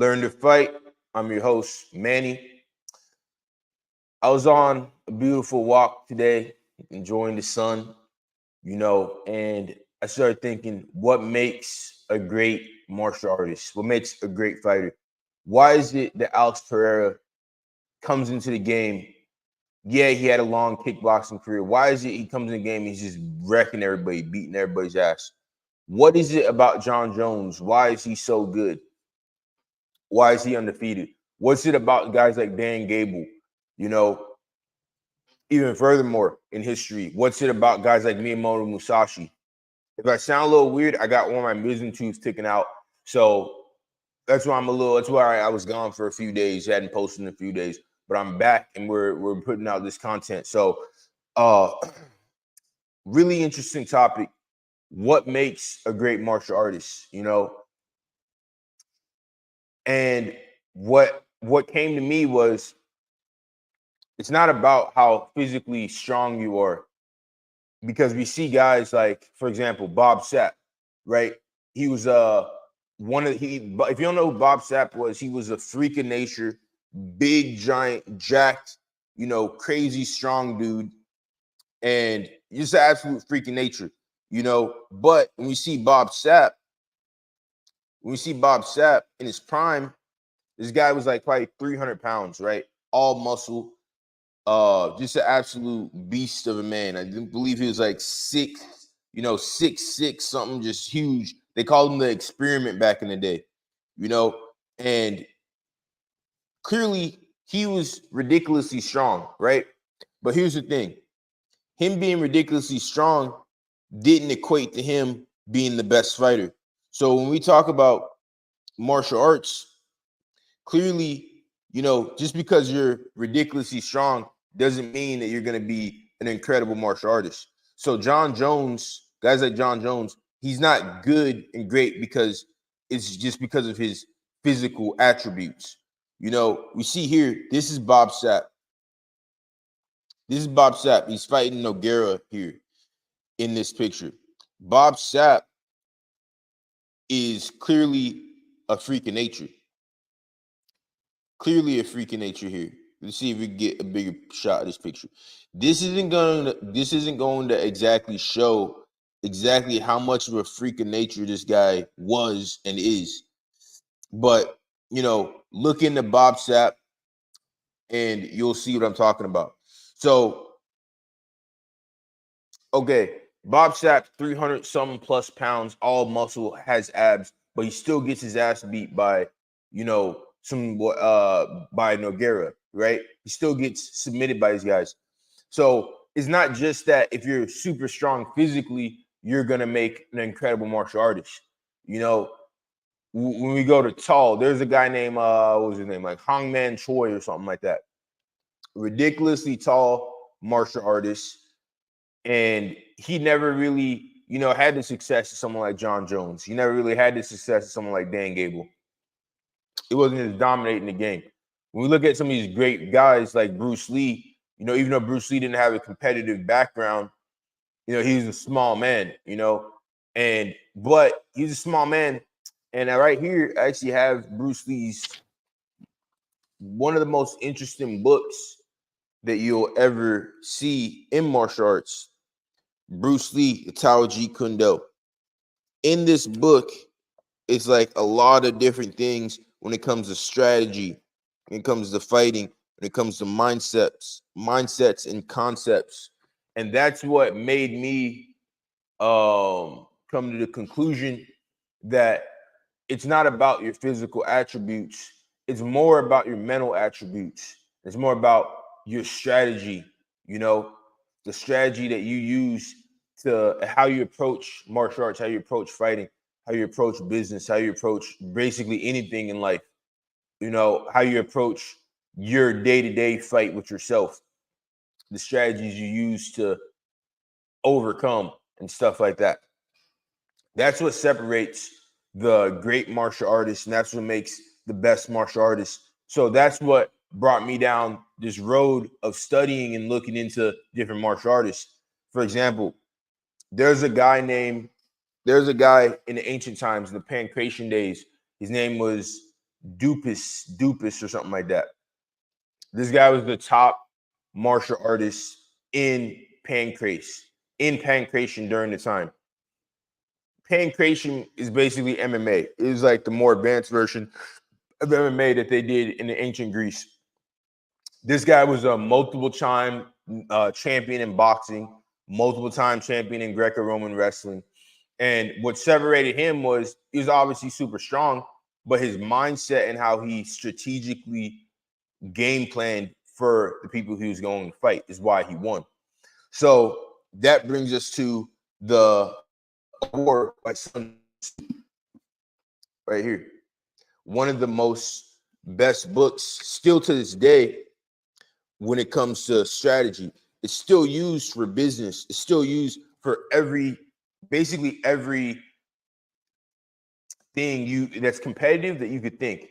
Learn to Fight. I'm your host, Manny. I was on a beautiful walk today, enjoying the sun, and I started thinking, what makes a great martial artist? What makes a great fighter? Why is it that Alex Pereira comes into the game? Yeah, he had a long kickboxing career. Why is it he comes in the game, he's just wrecking everybody, beating everybody's ass? What is it about Jon Jones? Why is he so good? Why is he undefeated? What's it about guys like Dan Gable? You know, even furthermore in history, what's it about guys like Miyamoto Musashi? If I sound a little weird, I got one of my wisdom tooth sticking out. So that's why that's why I was gone for a few days, hadn't posted in a few days, but I'm back and we're putting out this content. So uh really interesting topic. What makes a great martial artist, And what came to me was it's not about how physically strong you are, because we see guys like, for example, Bob Sapp, right? He was if you don't know who Bob Sapp was, he was a freak of nature, big, giant, jacked, crazy strong dude, and just an absolute freak of nature. But when we see Bob Sapp in his prime, this guy was like probably 300 pounds, right? All muscle, just an absolute beast of a man. I didn't believe he was like 6'6", something just huge. They called him the experiment back in the day, and clearly he was ridiculously strong, right? But here's the thing. Him being ridiculously strong didn't equate to him being the best fighter. So when we talk about martial arts, clearly, just because you're ridiculously strong doesn't mean that you're going to be an incredible martial artist. So Jon Jones, guys like Jon Jones, he's not good and great because it's just because of his physical attributes. We see here, this is Bob Sapp. He's fighting Nogueira here in this picture. Bob Sapp is clearly a freak of nature. Clearly a freak of nature here. Let's see if we get a bigger shot of this picture. This isn't going to exactly show exactly how much of a freak of nature this guy was and is. But, look into Bob Sapp and you'll see what I'm talking about. So, okay, Bob Sapp, 300 something plus pounds, all muscle, has abs, but he still gets his ass beat by, by Nogueira, right? He still gets submitted by these guys. So it's not just that if you're super strong physically, you're gonna make an incredible martial artist. When we go to tall, there's a guy named what was his name? Like Hongman Choi or something like that. Ridiculously tall martial artist. And he never really, had the success of someone like Jon Jones. He never really had the success of someone like Dan Gable. It wasn't as dominating the game. When we look at some of these great guys like Bruce Lee, even though Bruce Lee didn't have a competitive background, he was a small man, but he's a small man. And right here, I actually have Bruce Lee's, one of the most interesting books that you'll ever see in martial arts. Bruce Lee, the Tao Jeet Kune Do. In this book, it's like a lot of different things when it comes to strategy, when it comes to fighting, when it comes to mindsets and concepts. And that's what made me come to the conclusion that it's not about your physical attributes. It's more about your mental attributes. It's more about your strategy, the strategy that you use to how you approach martial arts, how you approach fighting, how you approach business, how you approach basically anything in life, how you approach your day-to-day fight with yourself, the strategies you use to overcome and stuff like that. That's what separates the great martial artist, and that's what makes the best martial artist. So that's what brought me down this road of studying and looking into different martial artists. For example, there's a guy in the ancient times, in the Pancratian days. His name was Dupas or something like that. This guy was the top martial artist in pancration during the time. Pancration is basically MMA. It was like the more advanced version of MMA that they did in the ancient Greece. This guy was a multiple-time champion in boxing, multiple-time champion in Greco-Roman wrestling. And what separated him was he was obviously super strong, but his mindset and how he strategically game planned for the people he was going to fight is why he won. So that brings us to the war by Sun Tzu right here. One of the most best books still to this day when it comes to strategy. It's still used for business. It's still used for basically every thing that's competitive that you could think.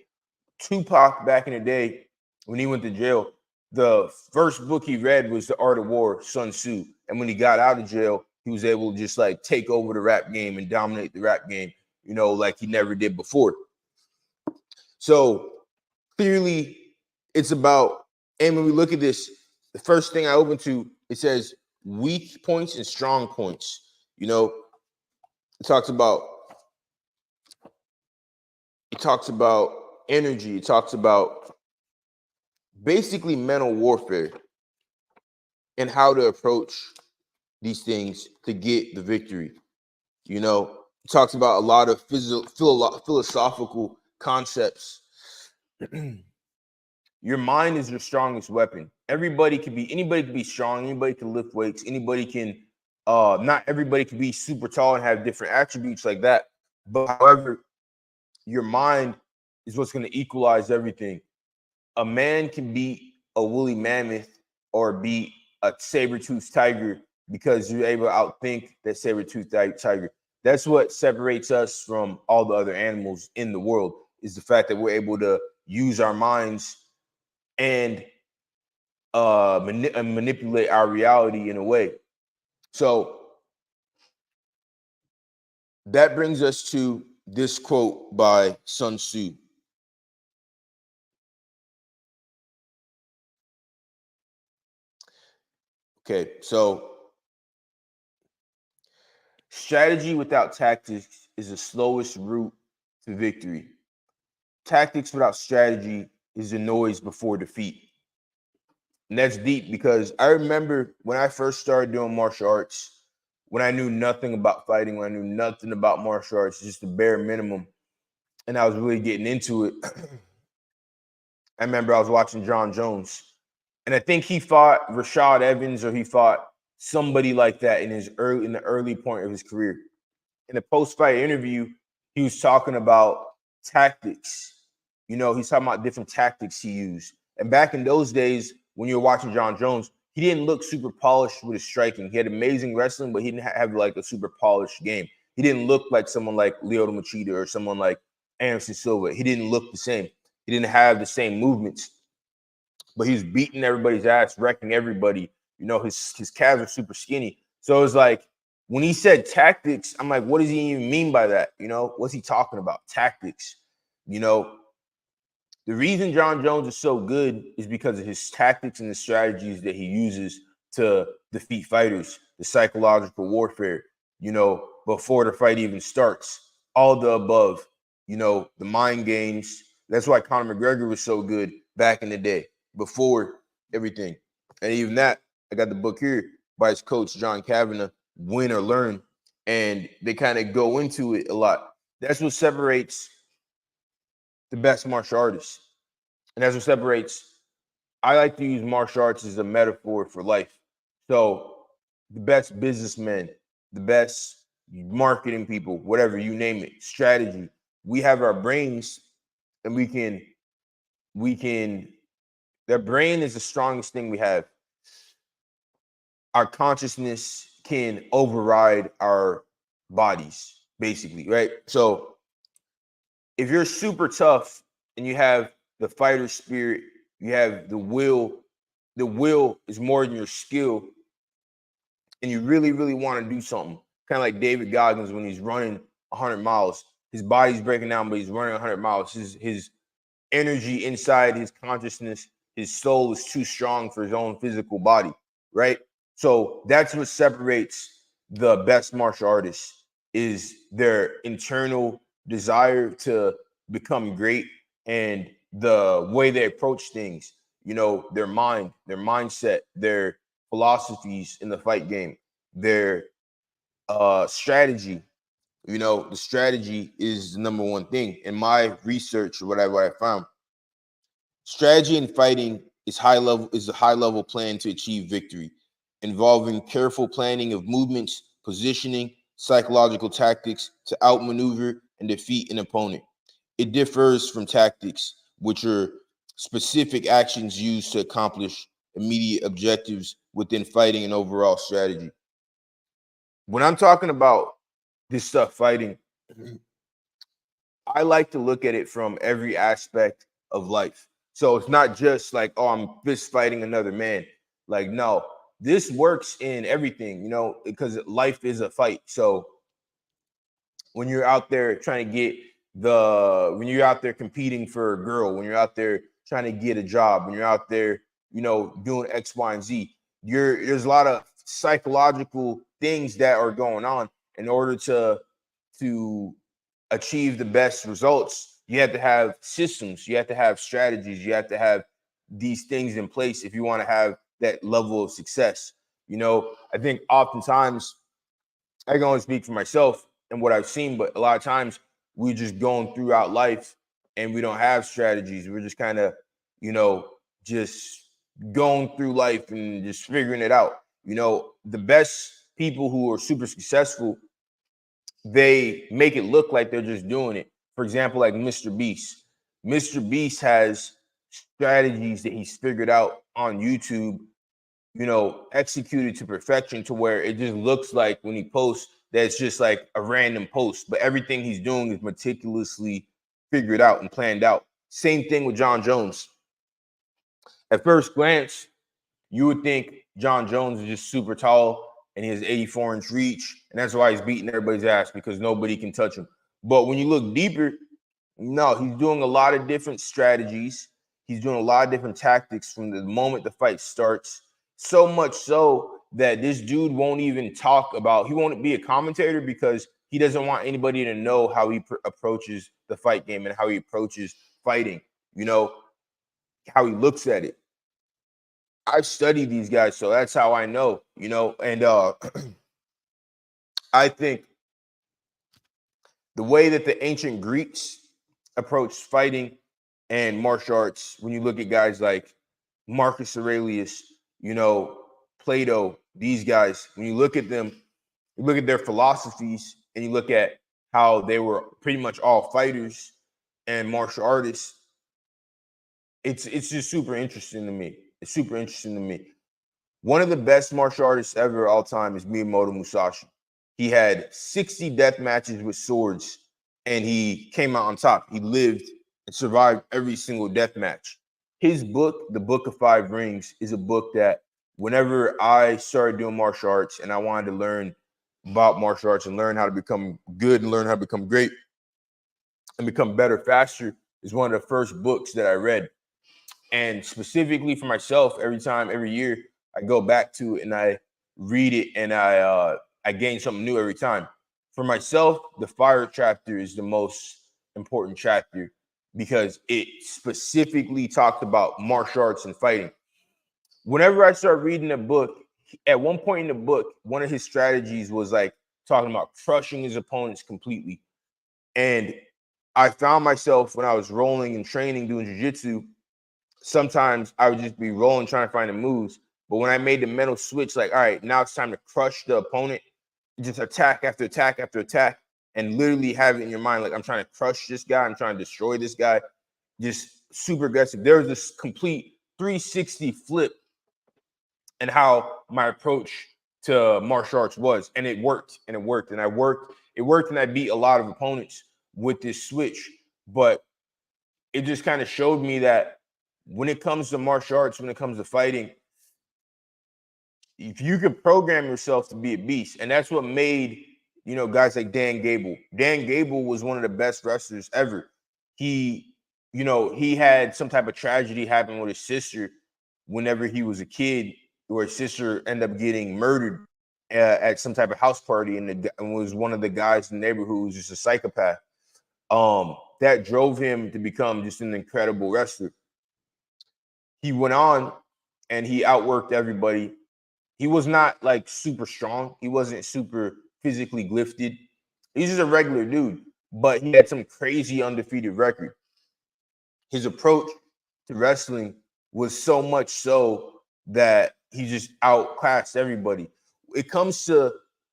Tupac back in the day, when he went to jail, the first book he read was The Art of War, Sun Tzu. And when he got out of jail, he was able to just like take over the rap game and dominate the rap game, like he never did before. So clearly it's about, and when we look at this, the first thing I open to, it says weak points and strong points. It talks about energy. It talks about basically mental warfare and how to approach these things to get the victory. It talks about a lot of philosophical concepts. Your mind is your strongest weapon. Anybody can be strong, anybody can lift weights, anybody can not everybody can be super tall and have different attributes like that. But however, your mind is what's going to equalize everything. A man can beat a woolly mammoth or beat a saber-toothed tiger because you're able to outthink that saber-toothed tiger. That's what separates us from all the other animals in the world, is the fact that we're able to use our minds and manipulate our reality in a way. So that brings us to this quote by Sun Tzu. Okay, so strategy without tactics is the slowest route to victory. Tactics without strategy is the noise before defeat. And that's deep because I remember when I first started doing martial arts, when I knew nothing about fighting, when I knew nothing about martial arts, just the bare minimum, and I was really getting into it. I remember I was watching Jon Jones, and I think he fought Rashad Evans or he fought somebody like that in the early point of his career. In a post-fight interview, he was talking about tactics. He's talking about different tactics he used. And back in those days, when you were watching Jon Jones, he didn't look super polished with his striking. He had amazing wrestling, but he didn't have like a super polished game. He didn't look like someone like Lyoto Machida or someone like Anderson Silva. He didn't look the same. He didn't have the same movements, but he was beating everybody's ass, wrecking everybody. His calves are super skinny. So it was like, when he said tactics, I'm like, what does he even mean by that? What's he talking about? Tactics. The reason Jon Jones is so good is because of his tactics and the strategies that he uses to defeat fighters, the psychological warfare, before the fight even starts, all the above, the mind games. That's why Conor McGregor was so good back in the day, before everything. And even that, I got the book here by his coach, John Kavanagh, Win or Learn. And they kind of go into it a lot. That's what separates the best martial artists. And that's what separates. I like to use martial arts as a metaphor for life. So the best businessmen, the best marketing people, whatever you name it, strategy. We have our brains, and we can. Their brain is the strongest thing we have. Our consciousness can override our bodies, basically, right? So if you're super tough and you have the fighter spirit, you have the will is more than your skill, and you really, really want to do something. Kind of like David Goggins when he's running 100 miles. His body's breaking down, but he's running 100 miles. His energy inside his consciousness, his soul is too strong for his own physical body, right? So that's what separates the best martial artists, is their internal desire to become great and the way they approach things, you know, their mind, their mindset, their philosophies in the fight game, their strategy. You know, the strategy is the number one thing. In my research, or what I found, strategy in fighting is a high level plan to achieve victory, involving careful planning of movements, positioning, psychological tactics to outmaneuver and defeat an opponent. It differs from tactics, which are specific actions used to accomplish immediate objectives within fighting and overall strategy. When I'm talking about this stuff fighting, I like to look at it from every aspect of life. So it's not just like, oh, I'm fist fighting another man. Like, no, this works in everything, you know, because life is a fight. So when you're out there trying to get when you're out there competing for a girl, when you're out there trying to get a job, when you're out there, you know, doing X, Y, and Z, there's a lot of psychological things that are going on in order to achieve the best results. You have to have systems, you have to have strategies, you have to have these things in place if you want to have that level of success. You know, I think oftentimes, I can only speak for myself and what I've seen, but a lot of times we're just going throughout life and we don't have strategies. We're just kind of, you know, just going through life and just figuring it out. You know, the best people who are super successful, they make it look like they're just doing it. For example, like Mr. Beast. Mr. Beast has strategies that he's figured out on YouTube, you know, executed to perfection, to where it just looks like when he posts that it's just like a random post, but everything he's doing is meticulously figured out and planned out. Same thing with Jon Jones. At first glance, you would think Jon Jones is just super tall and he has 84-inch reach, and that's why he's beating everybody's ass, because nobody can touch him. But when you look deeper, no, he's doing a lot of different strategies. He's doing a lot of different tactics from the moment the fight starts. So much so that this dude won't even talk about, he won't be a commentator, because he doesn't want anybody to know how he approaches the fight game and how he approaches fighting, you know, how he looks at it. I've studied these guys, so that's how I know, you know, and I think the way that the ancient Greeks approached fighting and martial arts, when you look at guys like Marcus Aurelius, you know, Plato, these guys, when you look at them, you look at their philosophies and you look at how they were pretty much all fighters and martial artists, it's just super interesting to me. It's super interesting to me. One of the best martial artists ever all time is Miyamoto Musashi. He had 60 death matches with swords and he came out on top. He lived and survived every single death match. His book, The Book of Five Rings, is a book that whenever I started doing martial arts and I wanted to learn about martial arts and learn how to become good and learn how to become great and become better faster, is one of the first books that I read. And specifically for myself, every year, I go back to it and I read it, and I gain something new every time. For myself, the fire chapter is the most important chapter, because it specifically talked about martial arts and fighting. Whenever I start reading a book, at one point in the book, one of his strategies was like talking about crushing his opponents completely. And I found myself, when I was rolling and training, doing jiu-jitsu, sometimes I would just be rolling, trying to find the moves. But when I made the mental switch, like, all right, now it's time to crush the opponent, just attack after attack after attack, and literally have it in your mind, like, I'm trying to crush this guy, I'm trying to destroy this guy, just super aggressive. There was this complete 360 flip in how my approach to martial arts was. And it worked, and it worked, and it worked, and I beat a lot of opponents with this switch. But it just kind of showed me that when it comes to martial arts, when it comes to fighting, if you could program yourself to be a beast, and that's what made, you know, guys like Dan Gable. Dan Gable was one of the best wrestlers ever. He you know, he had some type of tragedy happen with his sister whenever he was a kid, where his sister ended up getting murdered at some type of house party, and was one of the guys in the neighborhood who was just a psychopath. That drove him to become just an incredible wrestler. He went on and he outworked everybody. He was not like super strong. He wasn't super physically gifted. He's just a regular dude, but he had some crazy undefeated record. His approach to wrestling was so much so that he just outclassed everybody. It comes to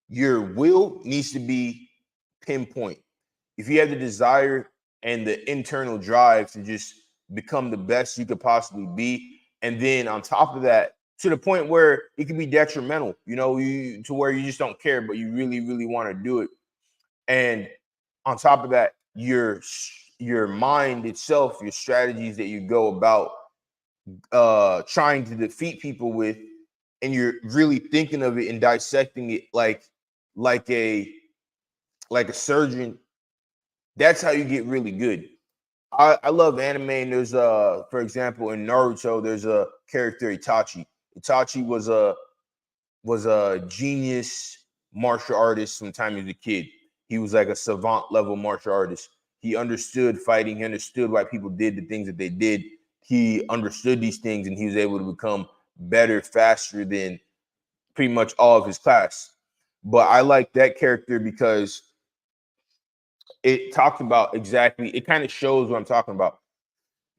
your will needs to be pinpoint. If you have the desire and the internal drive to just become the best you could possibly be, and then on top of that, to the point where it can be detrimental, you know, to where you just don't care, but you really, really want to do it. And on top of that, your mind itself, your strategies that you go about trying to defeat people with, and you're really thinking of it and dissecting it like a like a surgeon. That's how you get really good. I love anime, and there's for example, in Naruto, there's a character Itachi. Itachi was a genius martial artist from the time he was a kid. He was like a savant level martial artist. He understood fighting. He understood why people did the things that they did. He understood these things, and he was able to become better faster than pretty much all of his class. But I like that character because it talked about exactly, it kind of shows what I'm talking about.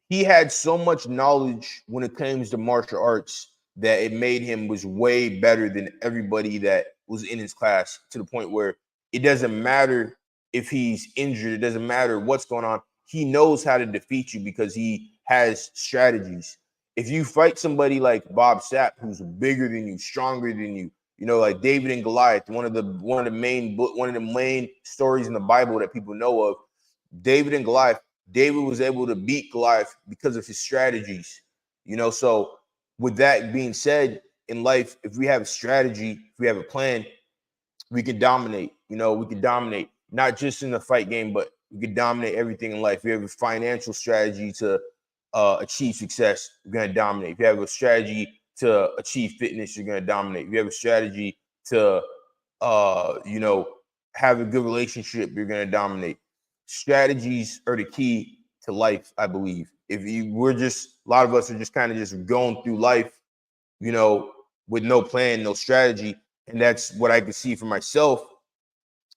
He had so much knowledge when it comes to martial arts that it made him was way better than everybody that was in his class, to the point where it doesn't matter if he's injured, it doesn't matter what's going on. He knows how to defeat you because he has strategies. If you fight somebody like Bob Sapp, who's bigger than you, stronger than you know, like David and Goliath, one of the main stories in the Bible that people know of, David and Goliath. David was able to beat Goliath because of his strategies. You know, so with that being said, in life, if we have a strategy, if we have a plan, we can dominate. You know, we can dominate not just in the fight game, but we can dominate everything in life. We have a financial strategy to achieve success, you're going to dominate. If you have a strategy to achieve fitness, you're going to dominate. If you have a strategy to, you know, have a good relationship, you're going to dominate. Strategies are the key to life, I believe. If you, we're just, a lot of us are just kind of just going through life, you know, with no plan, no strategy. And that's what I can see for myself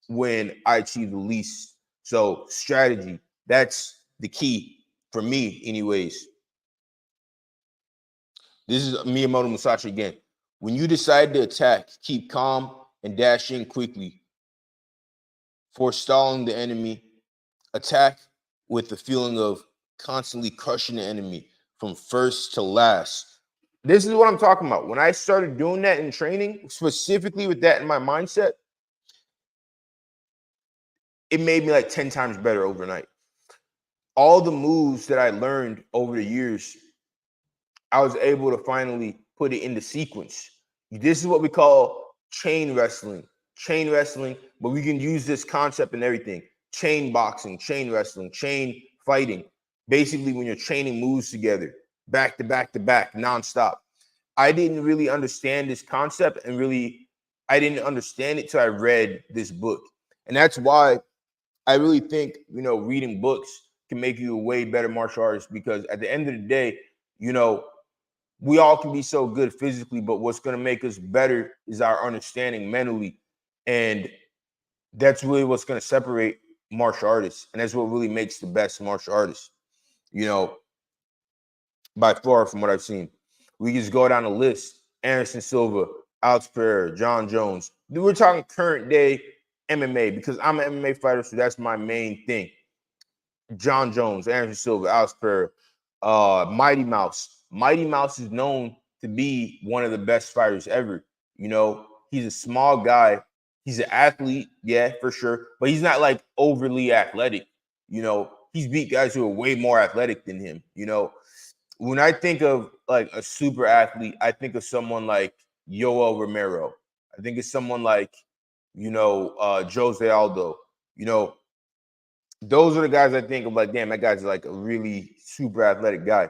when I achieve the least. So strategy, that's the key for me, anyways. This is Miyamoto Musashi again. When you decide to attack, keep calm and dash in quickly. Forestalling the enemy, attack with the feeling of constantly crushing the enemy from first to last. This is what I'm talking about. When I started doing that in training, specifically with that in my mindset, it made me like 10 times better overnight. All the moves that I learned over the years, I was able to finally put it into sequence. This is what we call chain wrestling. Chain wrestling, but we can use this concept in everything. Chain boxing, chain wrestling, chain fighting. Basically, when you're training moves together, back to back to back, nonstop. I didn't really understand this concept, and really, I didn't understand it till I read this book. And that's why I really think, you know, reading books can make you a way better martial artist, because at the end of the day, you know, we all can be so good physically, but what's going to make us better is our understanding mentally. And that's really what's going to separate martial artists. And that's what really makes the best martial artists, you know, by far from what I've seen. We just go down the list: Anderson Silva, Alex Pereira, Jon Jones. We're talking current day MMA because I'm an MMA fighter, so that's my main thing. Jon Jones, Anderson Silva, Alex Pereira, Mighty Mouse. Mighty Mouse is known to be one of the best fighters ever. You know, he's a small guy. He's an athlete, yeah, for sure, but he's not like overly athletic. You know, he's beat guys who are way more athletic than him. You know, when I think of like a super athlete, I think of someone like Yoel Romero. I think of someone like, you know, Jose Aldo. You know, those are the guys I think of like, damn, that guy's like a really super athletic guy.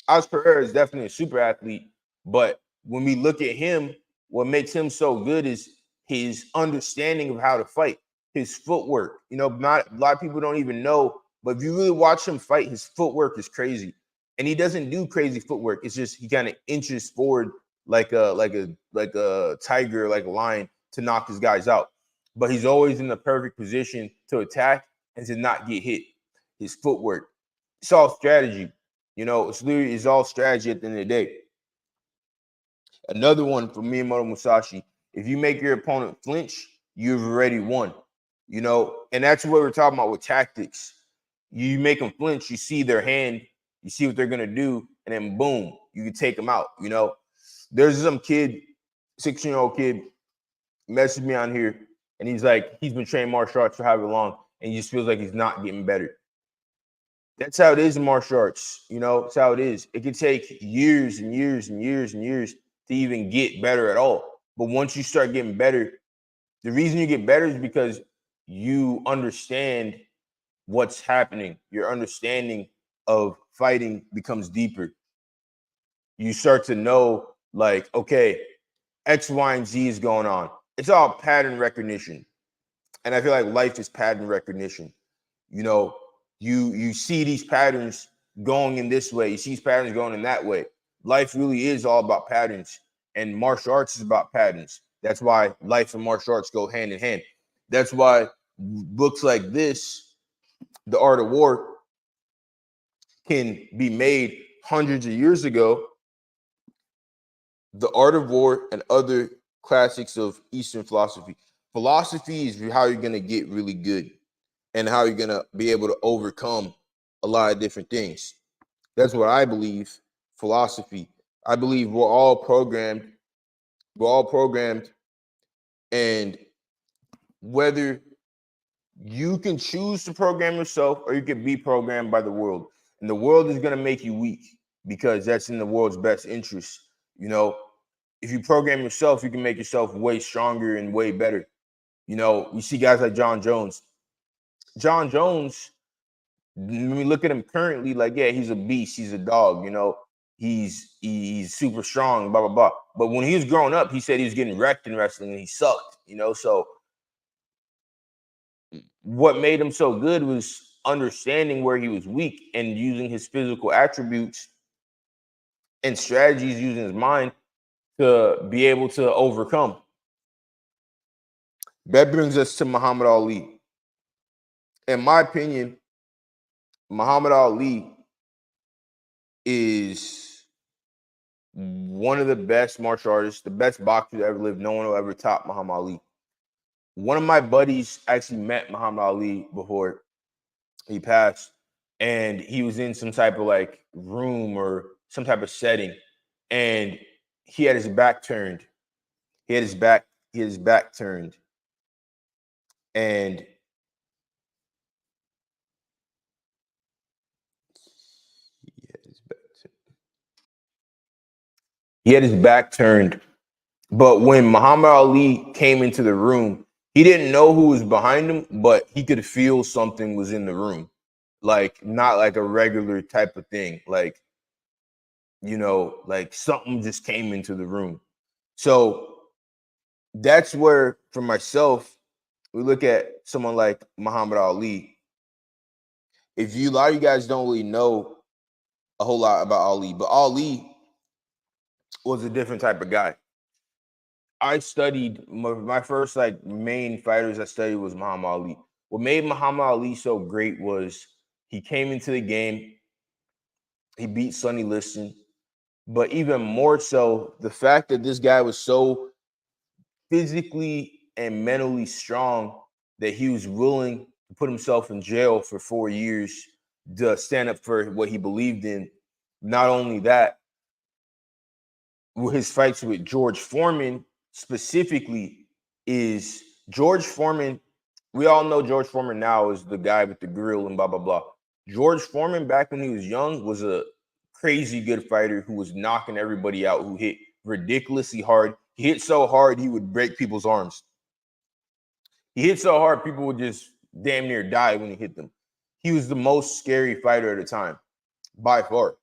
Alex Pereira is definitely a super athlete, but when we look at him, what makes him so good is his understanding of how to fight, his footwork. You know, not a lot of people don't even know, but if you really watch him fight, his footwork is crazy, and he doesn't do crazy footwork. It's just he kind of inches forward like a tiger, like a lion, to knock his guys out. But he's always in the perfect position to attack and to not get hit. His footwork, it's all strategy. You know, it's all strategy at the end of the day. Another one for Miyamoto Musashi. If you make your opponent flinch, you've already won. You know, and that's what we're talking about with tactics. You make them flinch, you see their hand, you see what they're gonna do, and then boom, you can take them out. You know, there's some kid, 16-year-old kid, messaged me on here, and he's like, he's been training martial arts for however long, and he just feels like he's not getting better. That's how it is in martial arts. You know, it's how it is. It can take years and years and years and years to even get better at all. But once you start getting better, the reason you get better is because you understand what's happening. Your understanding of fighting becomes deeper. You start to know, like, okay, X, Y, and Z is going on. It's all pattern recognition. And I feel like life is pattern recognition. You know, you see these patterns going in this way, you see these patterns going in that way. Life really is all about patterns, and martial arts is about patterns. That's why life and martial arts go hand in hand. That's why books like this, The Art of War, can be made hundreds of years ago. The Art of War and other classics of Eastern philosophy. Philosophy is how you're going to get really good and how you're going to be able to overcome a lot of different things. That's what I believe. Philosophy. I believe we're all programmed. We're all programmed, and whether you can choose to program yourself or you can be programmed by the world, and the world is going to make you weak because that's in the world's best interest. You know, if you program yourself, you can make yourself way stronger and way better. You know, we see guys like Jon Jones. Jon Jones, when we look at him currently, like, yeah, he's a beast, he's a dog, you know, he's super strong, blah, blah, blah. But when he was growing up, he said he was getting wrecked in wrestling and he sucked, you know. So what made him so good was understanding where he was weak and using his physical attributes and strategies, using his mind to be able to overcome. That brings us to Muhammad Ali. In my opinion, Muhammad Ali is one of the best martial artists, the best boxer that ever lived. No one will ever top Muhammad Ali. One of my buddies actually met Muhammad Ali before he passed, and he was in some type of like room or some type of setting, and he had his back turned. He had his back turned, and he had his back turned. But when Muhammad Ali came into the room, he didn't know who was behind him, but he could feel something was in the room. Like, not like a regular type of thing. Like, you know, like something just came into the room. So that's where, for myself, we look at someone like Muhammad Ali. If you, a lot of you guys don't really know a whole lot about Ali, but Ali was a different type of guy. I studied my first like main fighters I studied was Muhammad Ali. What made Muhammad Ali so great was he came into the game, he beat Sonny Liston, but even more so, the fact that this guy was so physically and mentally strong that he was willing to put himself in jail for 4 years to stand up for what he believed in. Not only that, his fights with George Foreman specifically is George Foreman. We all know George Foreman now is the guy with the grill and blah, blah, blah. George Foreman, back when he was young, was a crazy good fighter who was knocking everybody out, who hit ridiculously hard. He hit so hard, he would break people's arms. He hit so hard, people would just damn near died when he hit them. He was the most scary fighter at the time, by far.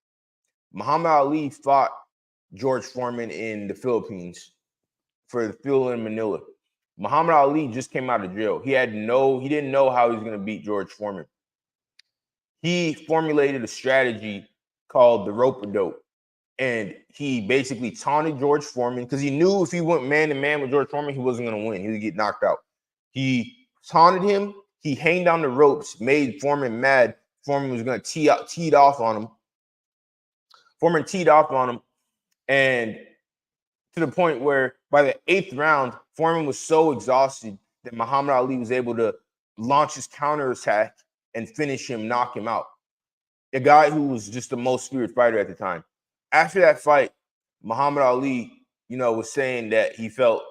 Muhammad Ali fought George Foreman in the Philippines for the field in Manila. Muhammad Ali just came out of jail. He didn't know how he was going to beat George Foreman. He formulated a strategy called the rope-a-dope. And he basically taunted George Foreman because he knew if he went man-to-man with George Foreman, he wasn't going to win. He would get knocked out. He taunted him. He hanged down the ropes, made Foreman mad. Foreman was going to teed off on him. Foreman teed off on him. And to the point where by the 8th round, Foreman was so exhausted that Muhammad Ali was able to launch his counterattack and finish him, knock him out. A guy who was just the most feared fighter at the time. After that fight, Muhammad Ali, was saying that he felt,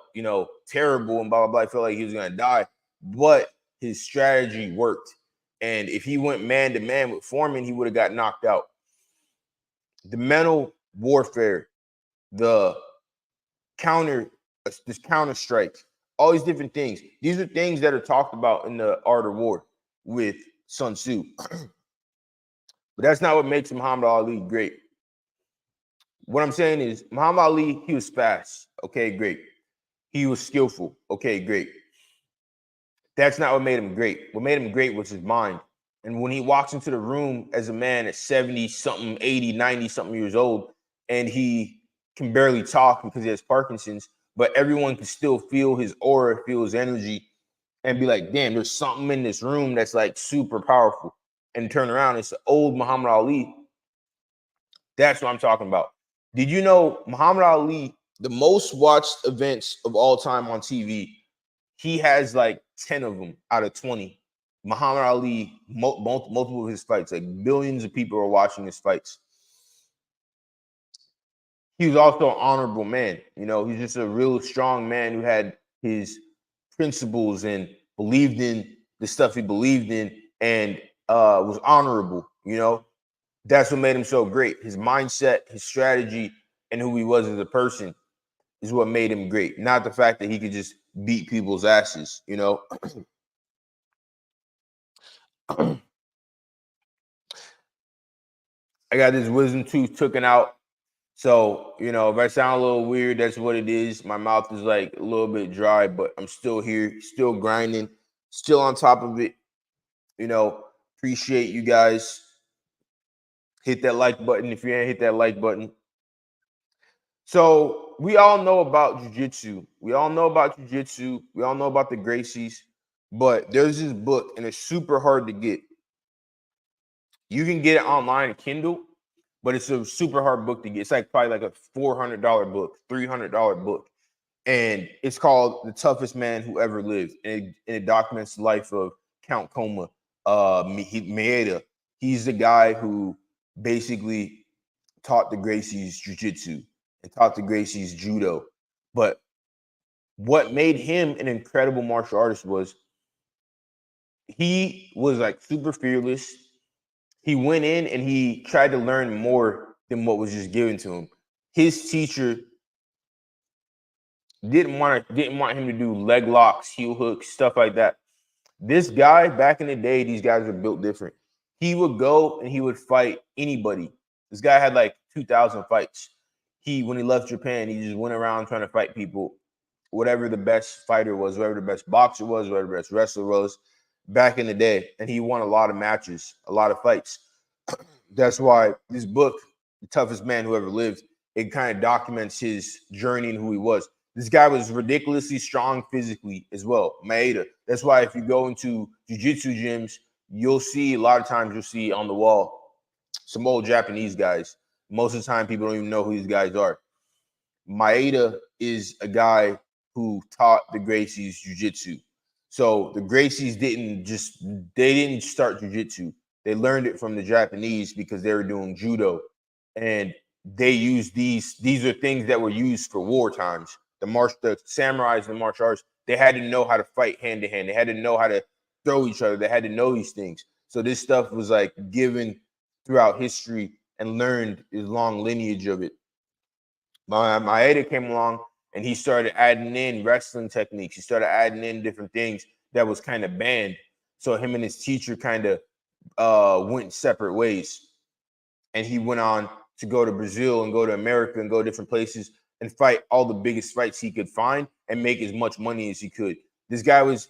terrible and blah, blah, blah. He felt like he was going to die. But his strategy worked. And if he went man-to-man with Foreman, he would have got knocked out. The mental warfare, this counter strike, all these different things. These are things that are talked about in the Art of War with Sun Tzu. But that's not what makes Muhammad Ali great. What I'm saying is Muhammad Ali, he was fast. Okay, great. He was skillful. Okay, great. That's not what made him great. What made him great was his mind. And when he walks into the room as a man at 70-something, 80, 90-something years old, and he can barely talk because he has Parkinson's, but everyone can still feel his aura, feel his energy, and be like, damn, there's something in this room that's like super powerful. And turn around, it's the old Muhammad Ali. That's what I'm talking about. Did you know Muhammad Ali, the most watched events of all time on TV, he has like 10 of them out of 20. Muhammad Ali, multiple of his fights, like billions of people are watching his fights. He was also an honorable man. He's just a real strong man who had his principles and believed in the stuff he believed in and was honorable. That's what made him so great. His mindset, his strategy, and who he was as a person is what made him great. Not the fact that he could just beat people's asses, I got this wisdom tooth taken out. So, if I sound a little weird, that's what it is. My mouth is like a little bit dry, but I'm still here, still grinding, still on top of it. Appreciate you guys. Hit that like button if you ain't hit that like button. So we all know about jiu-jitsu. We all know about jiu-jitsu. We all know about the Gracies. But there's this book, and it's super hard to get. You can get it online, Kindle, but it's a super hard book to get. It's like probably like a $400 book, $300 book. And it's called The Toughest Man Who Ever Lived. And it documents the life of Count Koma Maeda. He's the guy who basically taught the Gracies jiu-jitsu and taught the Gracies judo. But what made him an incredible martial artist was he was like super fearless. He went in and he tried to learn more than what was just given to him. His teacher didn't want him to do leg locks, heel hooks, stuff like that. This guy, back in the day, these guys were built different. He would go and he would fight anybody. This guy had like 2,000 fights. When he left Japan, he just went around trying to fight people, whatever the best fighter was, whoever the best boxer was, whoever the best wrestler was back in the day. And he won a lot of matches, a lot of fights. That's why this book, The Toughest Man Who Ever Lived, it kind of documents his journey and who he was. This guy was ridiculously strong physically as well, Maeda. That's why if you go into jiu-jitsu gyms, you'll see a lot of times on the wall some old Japanese guys. Most of the time, people don't even know who these guys are. Maeda is a guy who taught the Gracies jiu-jitsu. So the Gracies didn't start jiu-jitsu. They learned it from the Japanese because they were doing judo. And they used these are things that were used for war times. The samurais and the martial arts, they had to know how to fight hand to hand. They had to know how to throw each other. They had to know these things. So this stuff was like given throughout history and learned his long lineage of it. Maeda came along and he started adding in wrestling techniques. He started adding in different things that was kind of banned. So him and his teacher kind of went separate ways. And he went on to go to Brazil and go to America and go different places and fight all the biggest fights he could find and make as much money as he could. This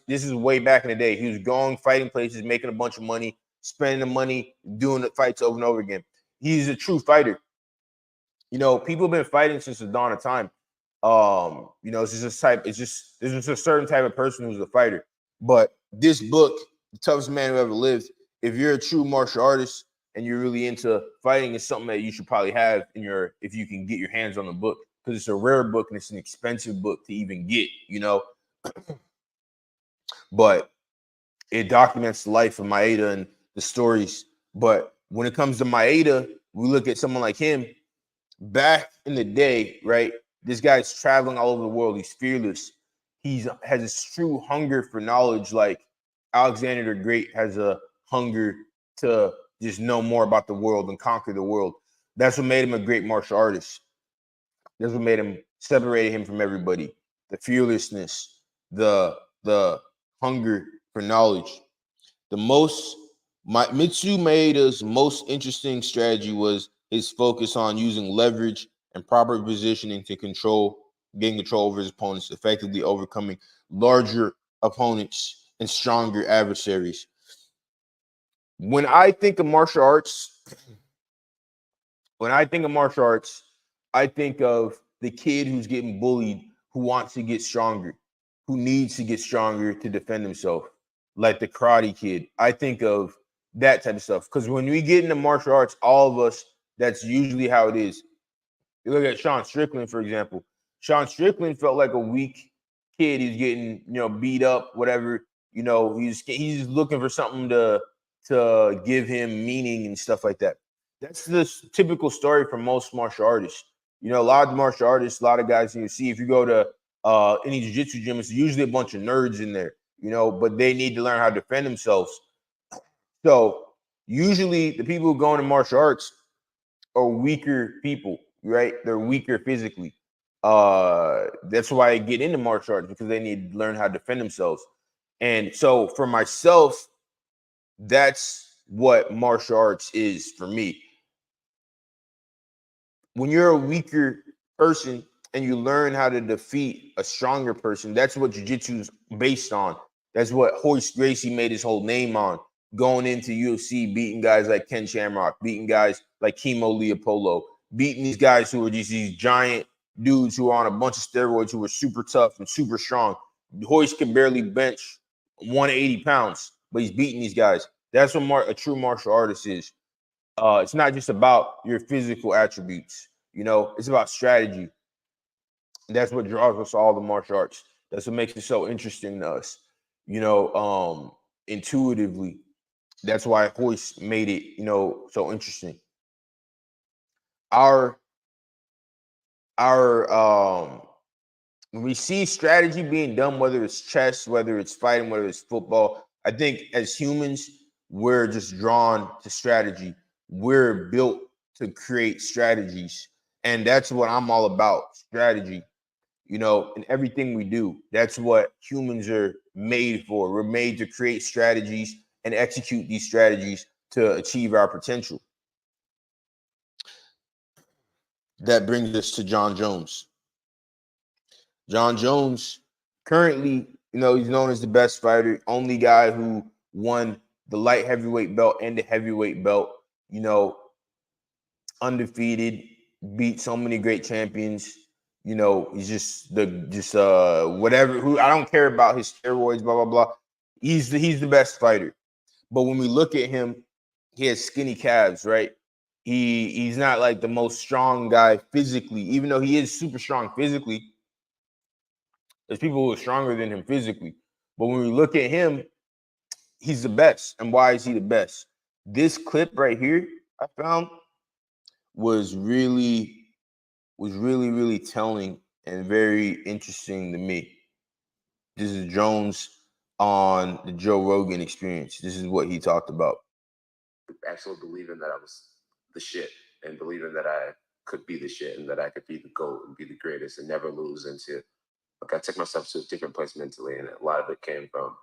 is way back in the day. He was going, fighting places, making a bunch of money, spending the money, doing the fights over and over again. He's a true fighter. You know, people have been fighting since the dawn of time. You know, it's just there's just a certain type of person who's a fighter. But this book, The Toughest Man Who Ever Lived, if you're a true martial artist and you're really into fighting, is something that you should probably have in your, if you can get your hands on the book, because it's a rare book and it's an expensive book to even get, you know. But it documents the life of Maeda and the stories. But when it comes to Maeda, we look at someone like him back in the day, right? This guy's traveling all over the world. He's fearless. He has this true hunger for knowledge, like Alexander the Great has a hunger to just know more about the world and conquer the world. That's what made him a great martial artist. That's what made him, separated him from everybody. The fearlessness, the hunger for knowledge. Mitsu Maeda's most interesting strategy was his focus on using leverage and proper positioning to gain control over his opponents, effectively overcoming larger opponents and stronger adversaries. When I think of martial arts, I think of the kid who's getting bullied, who wants to get stronger, who needs to get stronger to defend himself, like the Karate Kid. I think of that type of stuff. Because when we get into martial arts, all of us, that's usually how it is. You look at Sean Strickland, for example. Sean Strickland felt like a weak kid. He's getting, beat up, whatever. He's looking for something to give him meaning and stuff like that. That's the typical story for most martial artists. A lot of martial artists, a lot of guys you see, if you go to any jiu-jitsu gym, it's usually a bunch of nerds in there, but they need to learn how to defend themselves. So usually the people who go into martial arts are weaker people, right? They're weaker physically. That's why I get into martial arts, because they need to learn how to defend themselves. And so for myself, that's what martial arts is for me. When you're a weaker person and you learn how to defeat a stronger person, that's what jiu-jitsu is based on. That's what Hoist Gracie made his whole name on, going into UFC, beating guys like Ken Shamrock, beating guys like Kimo Leopoldo, beating these guys who are just these giant dudes who are on a bunch of steroids, who are super tough and super strong. Hoist can barely bench 180 pounds, but he's beating these guys. That's what a true martial artist is. It's not just about your physical attributes, it's about strategy. That's what draws us all to martial arts. That's what makes it so interesting to us, intuitively. That's why Hoist made it, so interesting. Our when we see strategy being done, whether it's chess, whether it's fighting, whether it's football, I think as humans, we're just drawn to strategy. We're built to create strategies. And that's what I'm all about, strategy. In everything we do, that's what humans are made for. We're made to create strategies and execute these strategies to achieve our potential. That brings us to Jon Jones. Jon Jones, currently, he's known as the best fighter, only guy who won the light heavyweight belt and the heavyweight belt, undefeated, beat so many great champions. He's just whatever, who, I don't care about his steroids, blah, blah, blah. He's the best fighter. But when we look at him, he has skinny calves, right? He's not like the most strong guy physically, even though he is super strong physically. There's people who are stronger than him physically. But when we look at him, he's the best. And why is he the best? This clip right here I found was really, really telling and very interesting to me. This is Jones on the Joe Rogan Experience. This is what he talked about. Actually believing that I was the shit, and believing that I could be the shit, and that I could be the GOAT and be the greatest and never lose. Like, I took myself to a different place mentally, and a lot of it came from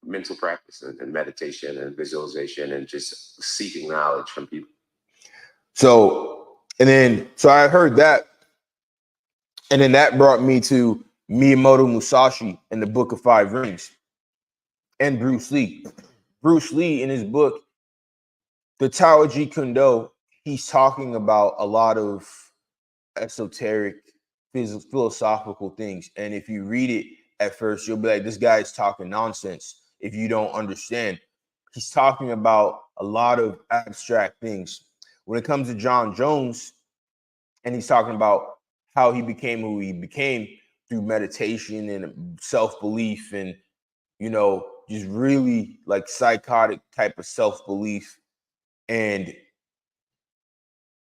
mental practice and meditation and visualization and just seeking knowledge from people. So I heard that, and then that brought me to Miyamoto Musashi and the Book of Five Rings, and Bruce Lee. Bruce Lee, in his book, The Tao of Jeet Kune Do, he's talking about a lot of esoteric, philosophical things. And if you read it at first, you'll be like, this guy's talking nonsense if you don't understand. He's talking about a lot of abstract things. When it comes to Jon Jones, and he's talking about how he became who he became through meditation and self-belief and, just really like psychotic type of self-belief. And,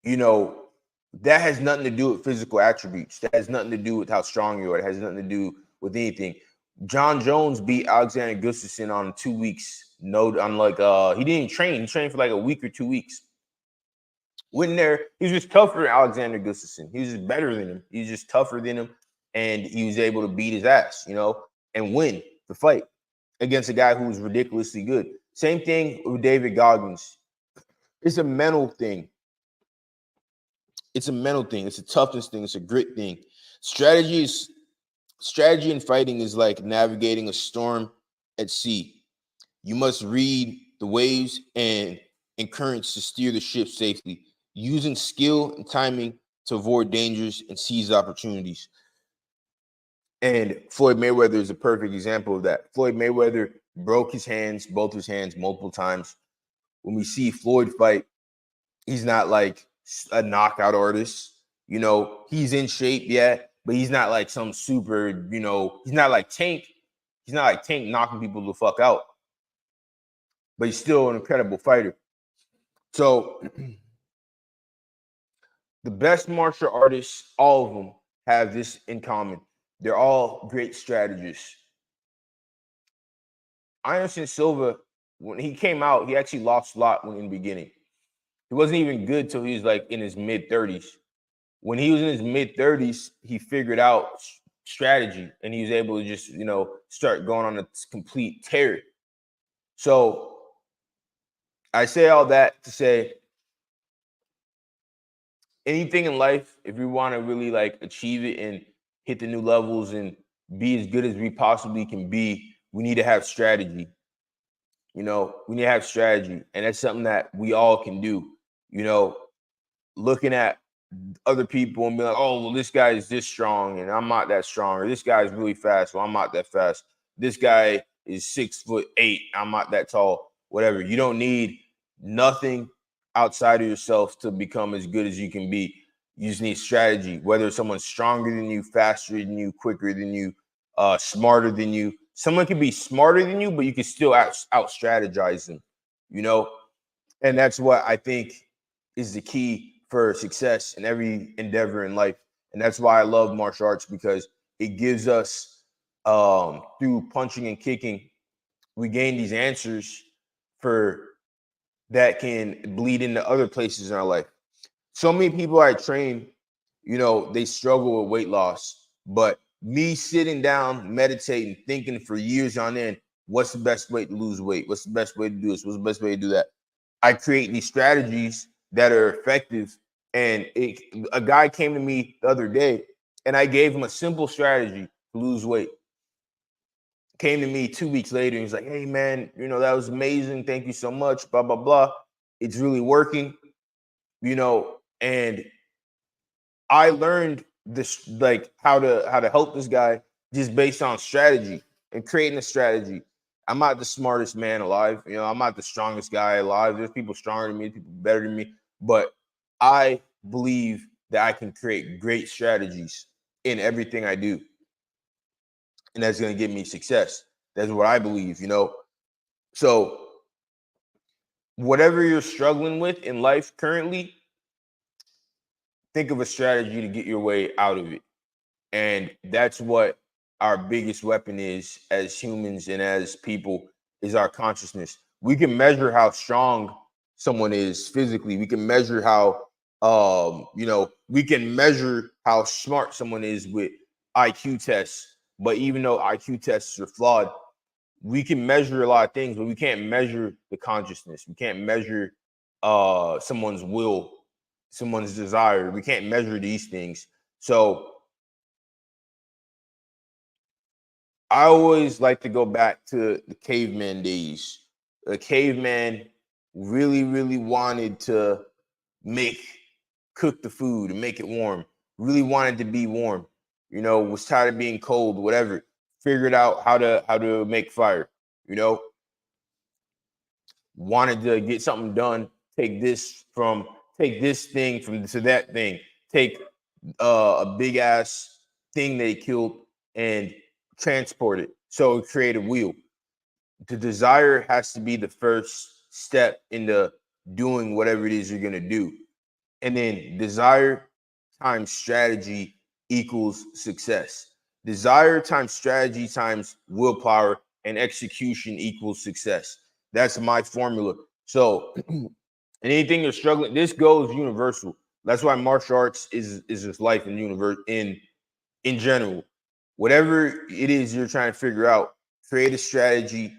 that has nothing to do with physical attributes. That has nothing to do with how strong you are. It has nothing to do with anything. Jon Jones beat Alexander Gustafsson on 2 weeks. He didn't even train. He trained for like a week or 2 weeks. Went in there, he was just tougher than Alexander Gustafsson. He was just better than him. He was just tougher than him, and he was able to beat his ass, and win the fight against a guy who was ridiculously good. Same thing with David Goggins. It's a mental thing. It's a mental thing. It's a toughness thing. It's a grit thing. Strategy in fighting is like navigating a storm at sea. You must read the waves and currents to steer the ship safely, using skill and timing to avoid dangers and seize opportunities. And Floyd Mayweather is a perfect example of that. Floyd Mayweather broke both his hands multiple times. When we see Floyd fight, he's not like a knockout artist. He's in shape, yeah, but he's not like some super, he's not like Tank. He's not like Tank knocking people the fuck out. But he's still an incredible fighter. So the best martial artists, all of them, have this in common. They're all great strategists. Anderson Silva, when he came out, he actually lost a lot in the beginning. He wasn't even good till he was like in his mid-30s. When he was in his mid-30s, he figured out strategy, and he was able to just, start going on a complete tear. So I say all that to say, anything in life, if we want to really like achieve it and hit the new levels and be as good as we possibly can be, we need to have strategy. We need to have strategy, and that's something that we all can do. Looking at other people and be like, oh, well, this guy is this strong and I'm not that strong, or this guy is really fast, well, I'm not that fast. This guy is 6'8", I'm not that tall. Whatever. You don't need nothing outside of yourself to become as good as you can be. You just need strategy. Whether someone's stronger than you, faster than you, quicker than you, smarter than you. Someone can be smarter than you, but you can still out strategize them. And that's what I think is the key for success in every endeavor in life. And that's why I love martial arts, because it gives us, through punching and kicking, we gain these answers that can bleed into other places in our life. So many people I train, they struggle with weight loss, but me sitting down, meditating, thinking for years on end, what's the best way to lose weight? What's the best way to do this? What's the best way to do that? I create these strategies that are effective. And a guy came to me the other day, and I gave him a simple strategy to lose weight. Came to me 2 weeks later, and he's like, hey, man, that was amazing. Thank you so much, blah, blah, blah. It's really working, and I learned this, like how to help this guy just based on strategy and creating a strategy. I'm not the smartest man alive. I'm not the strongest guy alive. There's people stronger than me, people better than me. But I believe that I can create great strategies in everything I do. And that's going to give me success. That's what I believe, So whatever you're struggling with in life currently, think of a strategy to get your way out of it. And that's what our biggest weapon is as humans and as people, is our consciousness. We can measure how strong someone is physically. We can measure how, we can measure how smart someone is with IQ tests. But even though IQ tests are flawed, we can measure a lot of things, but we can't measure the consciousness. We can't measure someone's will, someone's desire. We can't measure these things. So I always like to go back to the caveman days. The caveman really, really wanted to cook the food and make it warm. Really wanted to be warm. You know, was tired of being cold, whatever. Figured out how to make fire. You know, wanted to get something done. Take this thing from to that thing. Take a big ass thing they killed and transport it. So create a wheel. The desire has to be the first step into doing whatever it is you're gonna do. And then desire times strategy equals success. Desire times strategy times willpower and execution equals success. That's my formula. So anything you're struggling, this goes universal. That's why martial arts is just life in universe in general. Whatever it is you're trying to figure out, create a strategy,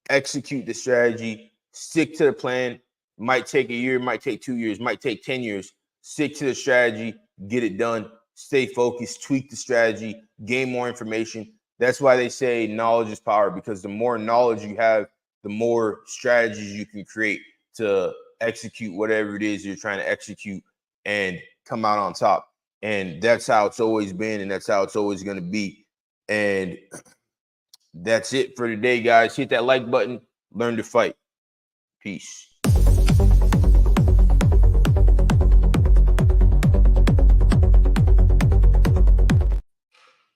execute the strategy, stick to the plan. Might take a year, might take 2 years, might take 10 years. Stick to the strategy, get it done, stay focused, tweak the strategy, gain more information. That's why they say knowledge is power, because the more knowledge you have, the more strategies you can create to execute whatever it is you're trying to execute and come out on top. And that's how it's always been, and that's how it's always going to be. And that's it for today, guys. Hit that like button, learn to fight. Peace.